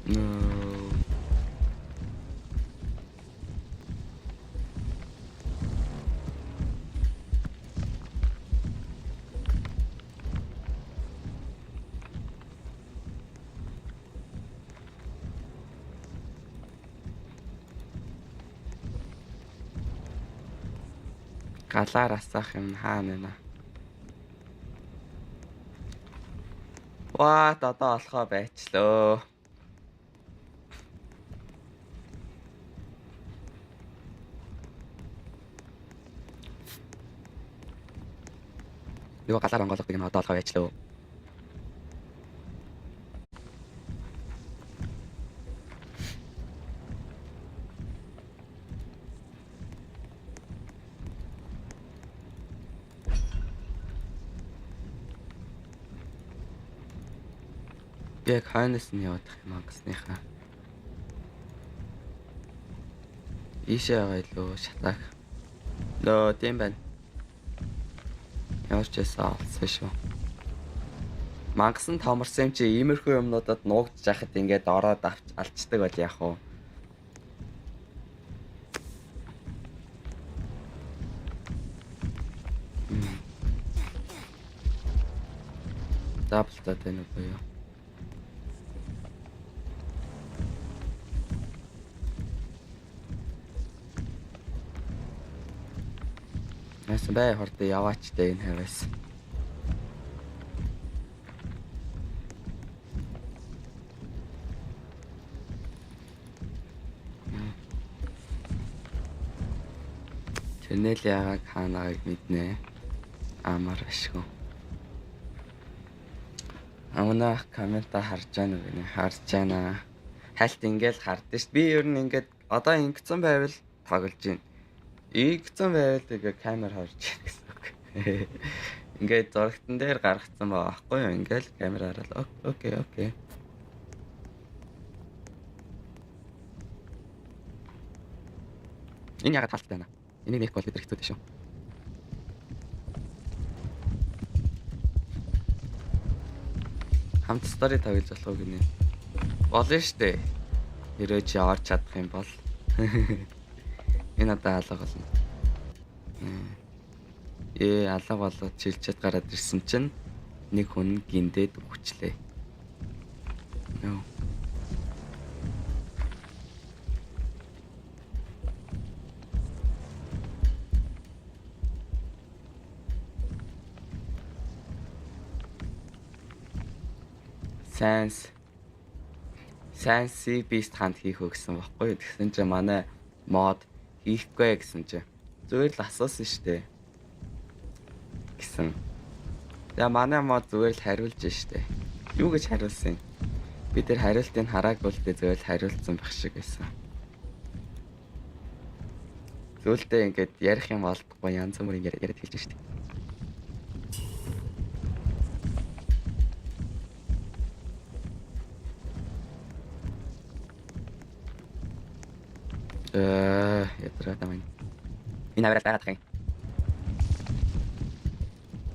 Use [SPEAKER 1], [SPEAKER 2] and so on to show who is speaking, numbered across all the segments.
[SPEAKER 1] No. Галаар асаах юм хаана нэ? Ваа, одоо болохоо байчлаа. Юу галаар онгойлгодог юм одоо болохоо байчлаа. Яг хойноос нь явах юм аа гэснийхаа. Ийшээ байгаа илүү шатаах. Нөө тийм байна. Ямар ч байсан олсон шүү. Мангасан томорсон юм чи иймэрхүү юмнуудад нуугдж яхад ингээд ороод алчдаг бол яах вэ? Даблтаад байна уу юу? Яасан бай хортой яваач дээ энэ хаваас. Чэнэл яагаад хаанааг мэднэ. Амар ашгүй. Амнаа коммента харж байна уу гэнэ? Харж байна. Хальт ингээл хардсан шүү. Би ер нь ингээд одоо ингэсэн байвал тоглож байна. Игцэн байвал тэгээ камер харж байна гэсэн үг. Ингээд зурагтан дээр гаргацсан байгаа байхгүй юу? Ингээл камер хараад окей. Энэ ягаад талтай байна? Энийг нэх бол хэцүү дээ шүү. Хамт стори тавьж болох уу гинэ? Болно штэ. Ирээж яварч чадах юм бол. Энэ одоо алга болно. Алга болоод чилчэд гараад ирсэн чинь нэг хүн гиндээд өгчлээ. Нөө. Сайн C Beast ханд хийх өгсөн баггүй. Тэгсэн чинь манай мод хийхгүй гэсэн чинь зүгээр л асуусан штэ. Гэсэн. За манай мод зүгээр л хариулж штэ. Юу гэж хариулсан? Бид тэр хариултыг хараагүй л дээ зүгээр л хариулсан байх шиг байсан. Зүйлдээ ингээд ярих юм болдохгүй янз бүрийн яриад хэлж штэ. Ядраа тамай. Энэ аваад байгаа тань.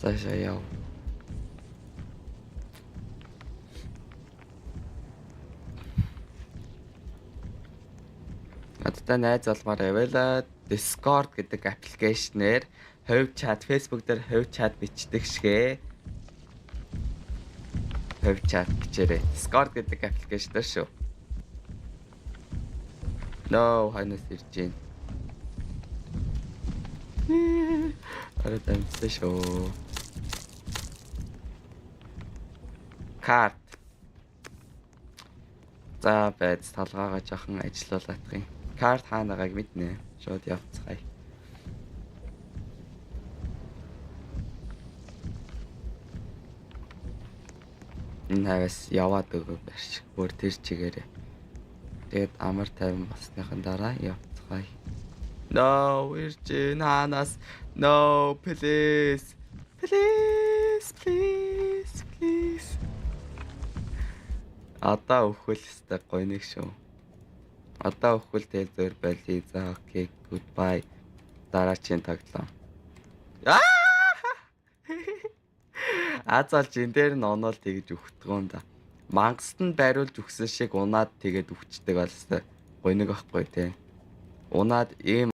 [SPEAKER 1] Цаашаа яв. Надтай найз олмоор аваалаа Discord гэдэг аппликейшнээр хувь чат, Facebook дээр хувь чат бичдэг шигэ. Хувь чат бичээрэй. Discord гэдэг аппликейшн дээр шүү. No, ханаас ирж гин. Арай дамжсан шүү. Карт. За байц талгаагаа жоохон ажиллуулах юм. Карт хаана байгааг мэднэ. Шууд явцгаая. Энэ хавас яваад өгөө барьж. Бүр тэр чигээрээ. Тэгээд амар тайван басныхан дараа явцгаая. No, Virgin Hanas. No, please. Please. Одоо өхөл өстэй гоё нэг шүү. Одоо өхөл тэл зөөр байли. За окей, goodbye. Дараачийн тоглоом. Азал жин дээр нь онол тэгж өгтгөө юм да. Мангаст нь байруулж өгсөн шиг унаад тэгээд өвчдөг бол өстой гониг ахгүй те. Унаад ийм